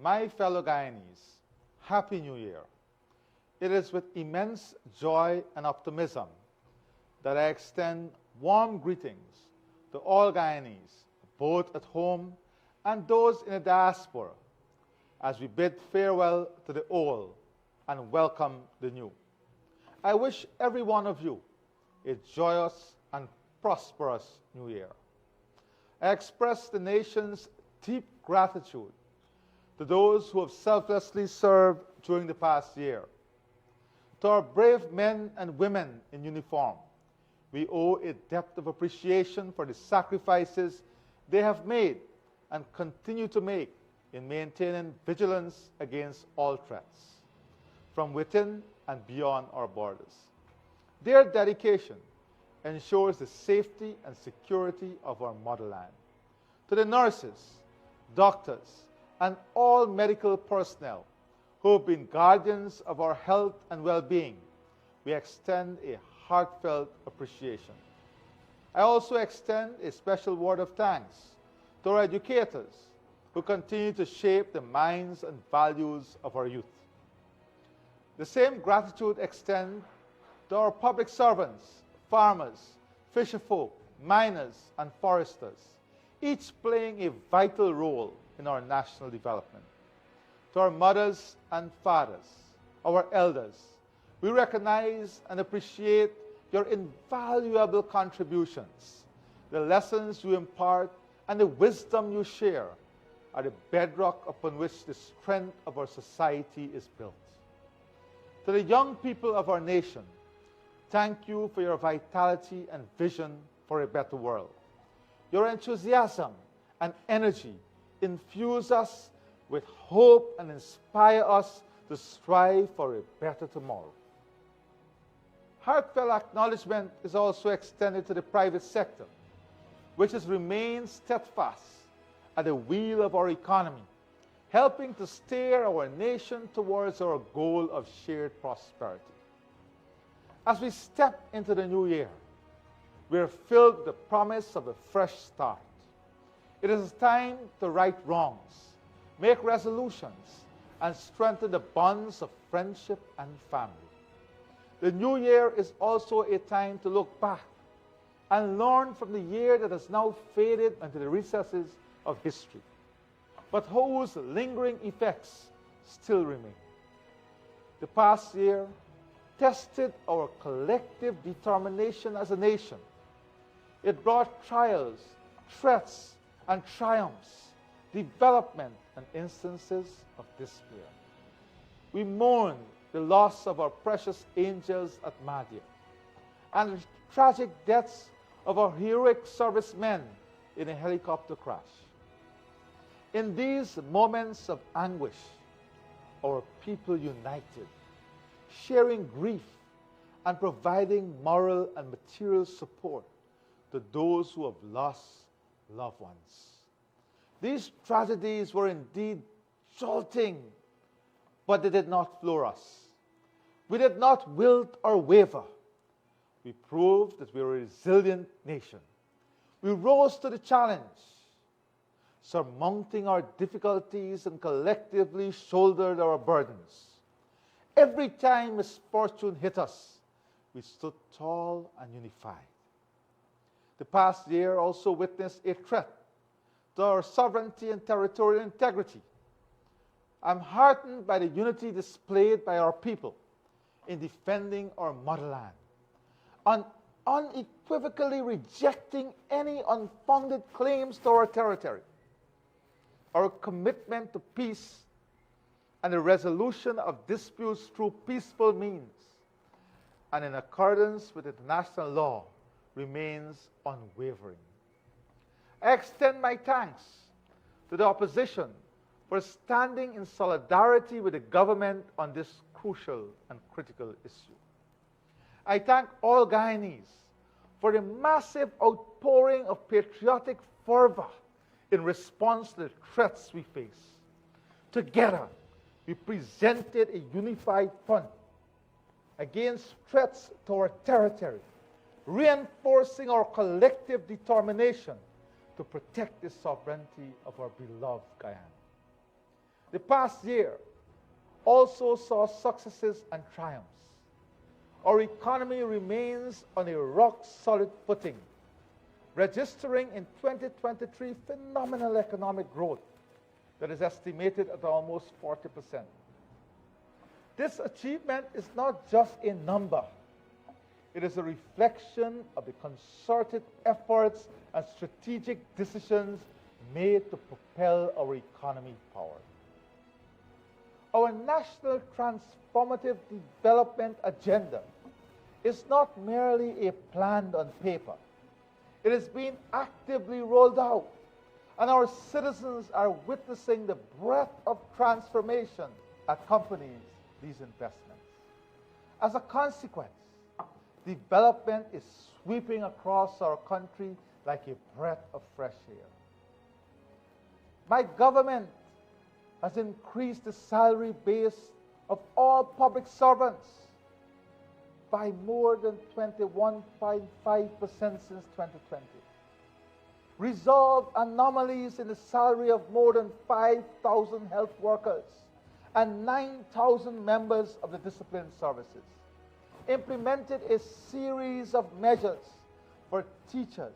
My fellow Guyanese, Happy New Year. It is with immense joy and optimism that I extend warm greetings to all Guyanese, both at home and those in the diaspora, as we bid farewell to the old and welcome the new. I wish every one of you a joyous and prosperous New Year. I express the nation's deep gratitude to those who have selflessly served during the past year. To our brave men and women in uniform, we owe a depth of appreciation for the sacrifices they have made and continue to make in maintaining vigilance against all threats, from within and beyond our borders. Their dedication ensures the safety and security of our motherland. To the nurses, doctors, and all medical personnel who have been guardians of our health and well-being, we extend a heartfelt appreciation. I also extend a special word of thanks to our educators who continue to shape the minds and values of our youth. The same gratitude extends to our public servants, farmers, fisherfolk, miners, and foresters, each playing a vital role in our national development. To our mothers and fathers, our elders, we recognize and appreciate your invaluable contributions. The lessons you impart and the wisdom you share are the bedrock upon which the strength of our society is built. To the young people of our nation, thank you for your vitality and vision for a better world. Your enthusiasm and energy infuse us with hope and inspire us to strive for a better tomorrow. Heartfelt acknowledgement is also extended to the private sector, which has remained steadfast at the wheel of our economy, helping to steer our nation towards our goal of shared prosperity. As we step into the new year, we are filled with the promise of a fresh start. It is time to right wrongs, make resolutions, and strengthen the bonds of friendship and family. The new year is also a time to look back and learn from the year that has now faded into the recesses of history, but whose lingering effects still remain. The past year tested our collective determination as a nation. It brought trials, threats, and triumphs, development, and instances of despair. We mourn the loss of our precious angels at Madhya and the tragic deaths of our heroic servicemen in a helicopter crash. In these moments of anguish, our people united, sharing grief and providing moral and material support to those who have lost loved ones. These tragedies were indeed jolting, but they did not floor us. We did not wilt or waver. We proved that we were a resilient nation. We rose to the challenge, surmounting our difficulties and collectively shouldered our burdens. Every time misfortune hit us, we stood tall and unified. The past year also witnessed a threat to our sovereignty and territorial integrity. I'm heartened by the unity displayed by our people in defending our motherland, on unequivocally rejecting any unfounded claims to our territory. Our commitment to peace and the resolution of disputes through peaceful means and in accordance with international law remains unwavering. I extend my thanks to the opposition for standing in solidarity with the government on this crucial and critical issue. I thank all Guyanese for the massive outpouring of patriotic fervor in response to the threats we face. Together, we presented a unified front against threats to our territory, reinforcing our collective determination to protect the sovereignty of our beloved Guyana. The past year also saw successes and triumphs. Our economy remains on a rock-solid footing, registering in 2023 phenomenal economic growth that is estimated at almost 40%. This achievement is not just a number. It is a reflection of the concerted efforts and strategic decisions made to propel our economy forward. Our national transformative development agenda is not merely a plan on paper. It is being actively rolled out, and our citizens are witnessing the breadth of transformation that accompanies these investments. As a consequence, development is sweeping across our country like a breath of fresh air. My government has increased the salary base of all public servants by more than 21.5% since 2020. Resolved anomalies in the salary of more than 5,000 health workers and 9,000 members of the disciplined services. Implemented a series of measures for teachers,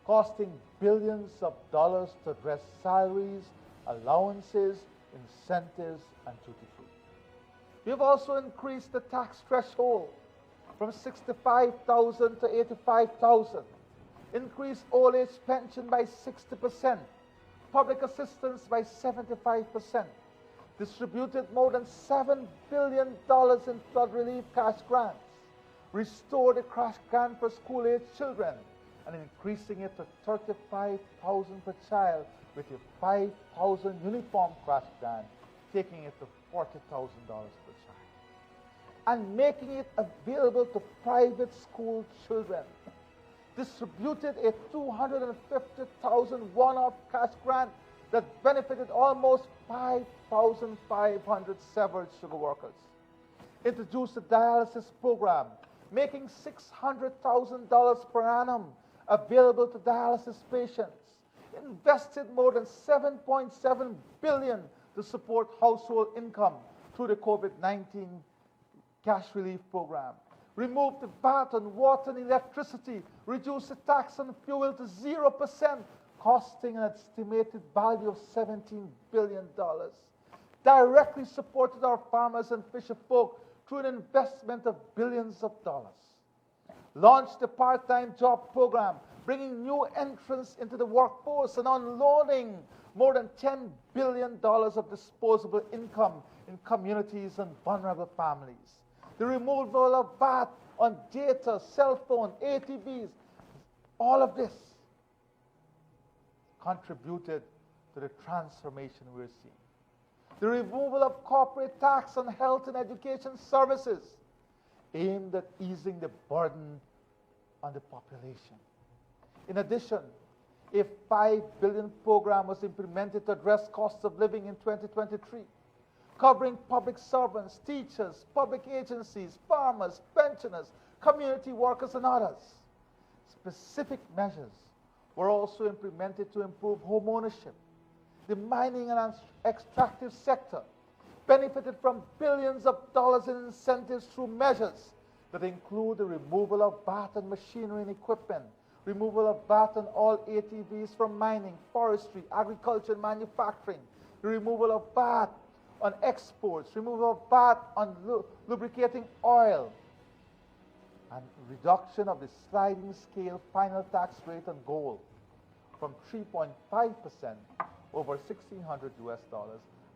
costing billions of dollars to address salaries, allowances, incentives, and duty-free. We have also increased the tax threshold from 65,000 to 85,000, increased old age pension by 60%, public assistance by 75%, distributed more than $7 billion in flood relief cash grants, restored the cash grant for school-age children, and increasing it to $35,000 per child with a $5,000 uniform crash grant, taking it to $40,000 per child, and making it available to private school children. Distributed a $250,000 one-off cash grant that benefited almost 5,500 severed sugar workers. Introduced a dialysis program, making $600,000 per annum available to dialysis patients. Invested more than $7.7 billion to support household income through the COVID-19 cash relief program. Removed the VAT on water and electricity, reduced the tax on fuel to 0%, costing an estimated value of $17 billion. Directly supported our farmers and fisher folk through an investment of billions of dollars. Launched the part-time job program, bringing new entrants into the workforce and unloading more than $10 billion of disposable income in communities and vulnerable families. The removal of VAT on data, cell phone, ATVs, all of this contributed to the transformation we're seeing. The removal of corporate tax on health and education services aimed at easing the burden on the population. In addition, a $5 billion program was implemented to address costs of living in 2023, covering public servants, teachers, public agencies, farmers, pensioners, community workers, and others. Specific measures were also implemented to improve home ownership. The mining and extractive sector benefited from billions of dollars in incentives through measures that include the removal of VAT on machinery and equipment, removal of VAT on all ATVs from mining, forestry, agriculture, and manufacturing, the removal of VAT on exports, removal of VAT on lubricating oil, and reduction of the sliding scale final tax rate on gold from 3.5% over $1,600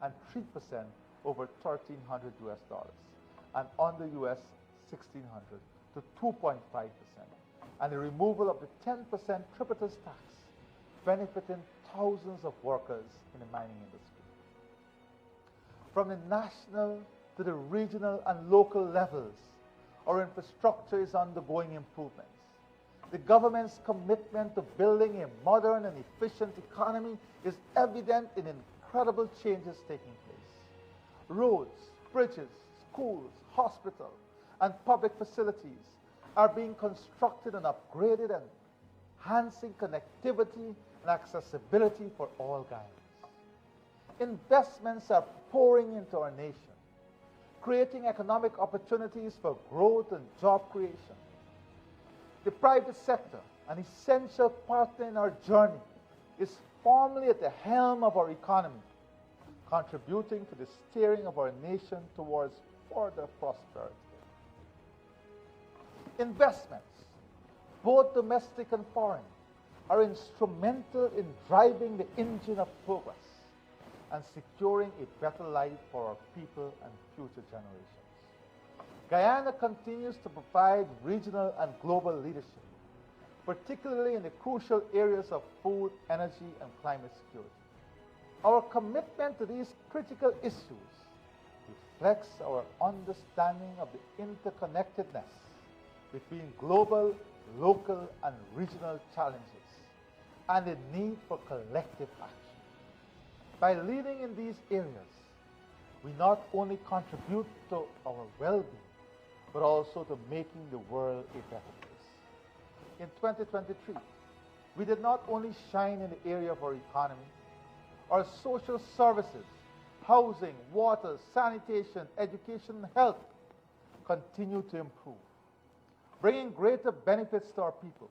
and 3% over $1,300 and on the US $1,600 to 2.5%, and the removal of the 10% tributary tax benefiting thousands of workers in the mining industry. From the national to the regional and local levels, our infrastructure is undergoing improvements. The government's commitment to building a modern and efficient economy is evident in incredible changes taking place. Roads, bridges, schools, hospitals, and public facilities are being constructed and upgraded and enhancing connectivity and accessibility for all Guyanans. Investments are pouring into our nation, creating economic opportunities for growth and job creation. The private sector, an essential partner in our journey, is firmly at the helm of our economy, contributing to the steering of our nation towards further prosperity. Investments, both domestic and foreign, are instrumental in driving the engine of progress and securing a better life for our people and future generations. Guyana continues to provide regional and global leadership, particularly in the crucial areas of food, energy, and climate security. Our commitment to these critical issues reflects our understanding of the interconnectedness between global, local, and regional challenges and the need for collective action. By leading in these areas, we not only contribute to our well-being, but also to making the world a better place. In 2023, we did not only shine in the area of our economy. Our social services, housing, water, sanitation, education, and health continue to improve, bringing greater benefits to our people.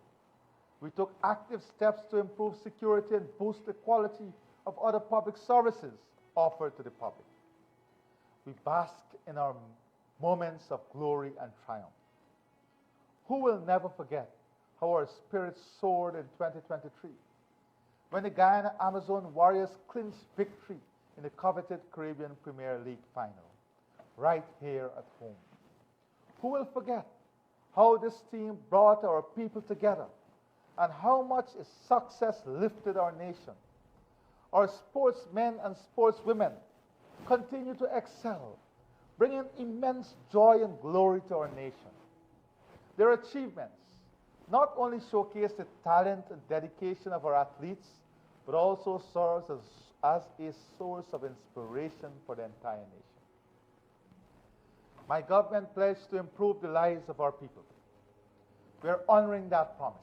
We took active steps to improve security and boost the quality of other public services offered to the public. We bask in our moments of glory and triumph. Who will never forget how our spirits soared in 2023 when the Guyana Amazon Warriors clinched victory in the coveted Caribbean Premier League final, right here at home? Who will forget how this team brought our people together and how much its success lifted our nation? Our sportsmen and sportswomen continue to excel, bringing immense joy and glory to our nation. Their achievements not only showcase the talent and dedication of our athletes, but also serves as a source of inspiration for the entire nation. My government pledged to improve the lives of our people. We are honoring that promise.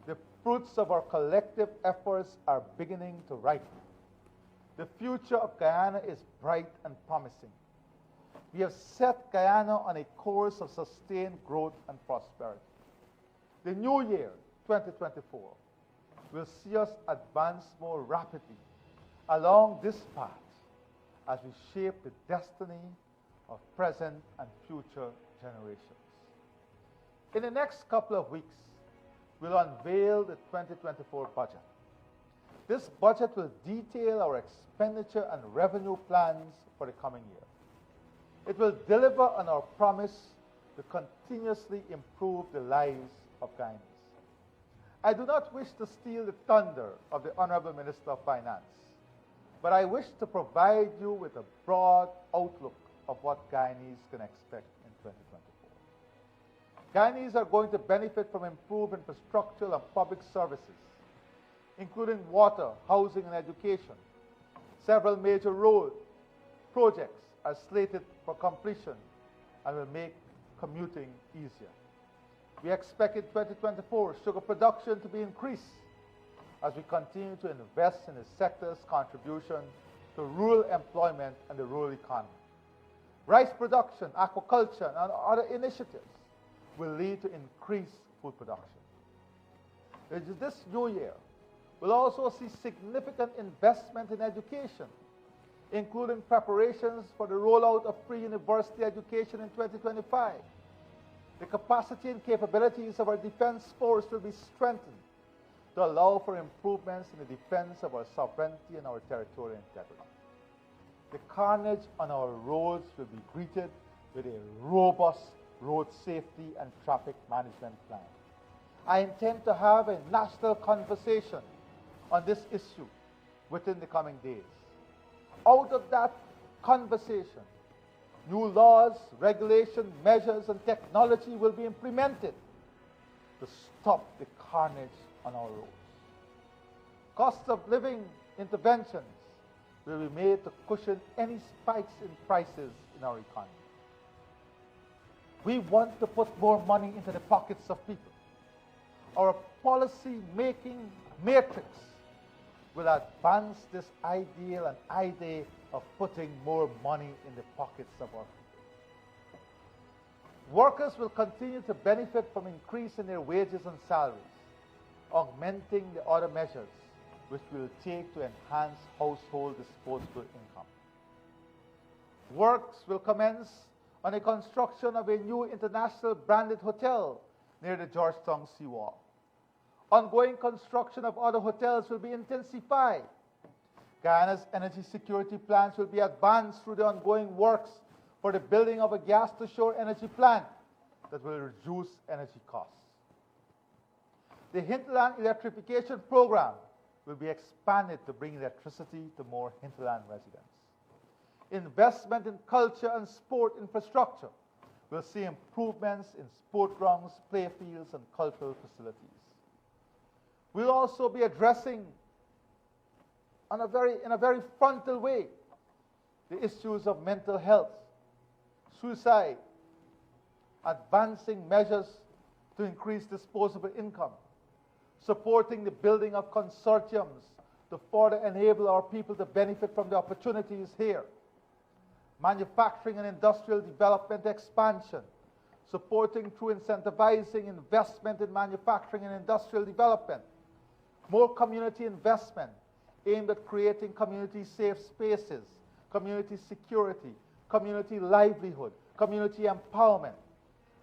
The fruits of our collective efforts are beginning to ripen. The future of Guyana is bright and promising. We have set Guyana on a course of sustained growth and prosperity. The new year, 2024, will see us advance more rapidly along this path as we shape the destiny of present and future generations. In the next couple of weeks, we'll unveil the 2024 budget. This budget will detail our expenditure and revenue plans for the coming year. It will deliver on our promise to continuously improve the lives of Guyanese. I do not wish to steal the thunder of the Honorable Minister of Finance, but I wish to provide you with a broad outlook of what Guyanese can expect in 2024. Guyanese are going to benefit from improved infrastructural and public services, including water, housing, and education. Several major road projects are slated for completion and will make commuting easier. We expect in 2024 sugar production to be increased as we continue to invest in the sector's contribution to rural employment and the rural economy. Rice production, aquaculture, and other initiatives will lead to increased food production. This new year, we'll also see significant investment in education, including preparations for the rollout of pre-university education in 2025. The capacity and capabilities of our defense force will be strengthened to allow for improvements in the defense of our sovereignty and our territorial integrity. The carnage on our roads will be greeted with a robust road safety and traffic management plan. I intend to have a national conversation on this issue within the coming days. Out of that conversation, new laws, regulation, measures, and technology will be implemented to stop the carnage on our roads. Cost of living interventions will be made to cushion any spikes in prices in our economy. We want to put more money into the pockets of people. Our policy-making matrix will advance this ideal and idea of putting more money in the pockets of our people. Workers will continue to benefit from increasing their wages and salaries, augmenting the other measures which we will take to enhance household disposable income. Works will commence on the construction of a new international branded hotel near the Georgetown seawall. Ongoing construction of other hotels will be intensified. Guyana's energy security plans will be advanced through the ongoing works for the building of a gas-to-shore energy plant that will reduce energy costs. The hinterland electrification program will be expanded to bring electricity to more hinterland residents. Investment in culture and sport infrastructure will see improvements in sport grounds, play fields, and cultural facilities. We'll also be addressing in a very frontal way the issues of mental health, suicide, advancing measures to increase disposable income, supporting the building of consortiums to further enable our people to benefit from the opportunities here, manufacturing and industrial development expansion, supporting through incentivizing investment in manufacturing and industrial development, more community investment aimed at creating community safe spaces, community security, community livelihood, community empowerment.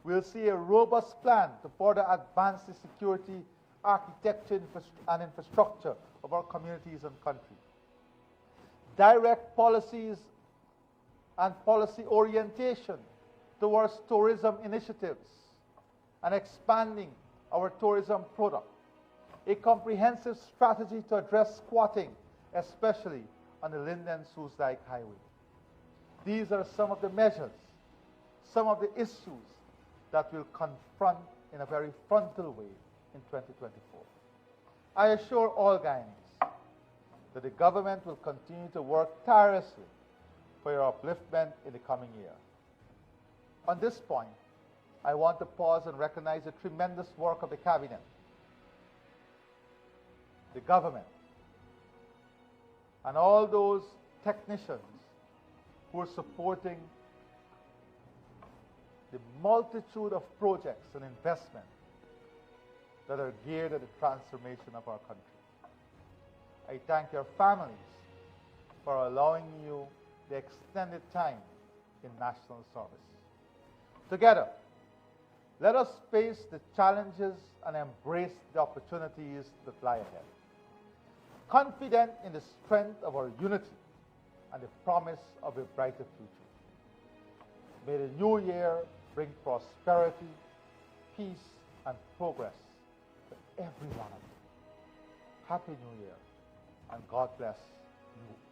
We'll see a robust plan to further advance the security, architecture, and infrastructure of our communities and country. Direct policies and policy orientation towards tourism initiatives and expanding our tourism product. A comprehensive strategy to address squatting, especially on the Linden-Soos Dyke Highway. These are some of the measures, some of the issues that we'll confront in a very frontal way in 2024. I assure all Guyanese that the government will continue to work tirelessly for your upliftment in the coming year. On this point, I want to pause and recognize the tremendous work of the Cabinet, the government, and all those technicians who are supporting the multitude of projects and investment that are geared at the transformation of our country. I thank your families for allowing you the extended time in national service. Together, let us face the challenges and embrace the opportunities that lie ahead, confident in the strength of our unity and the promise of a brighter future. May the new year bring prosperity, peace, and progress to every one of you. Happy New Year, and God bless you all.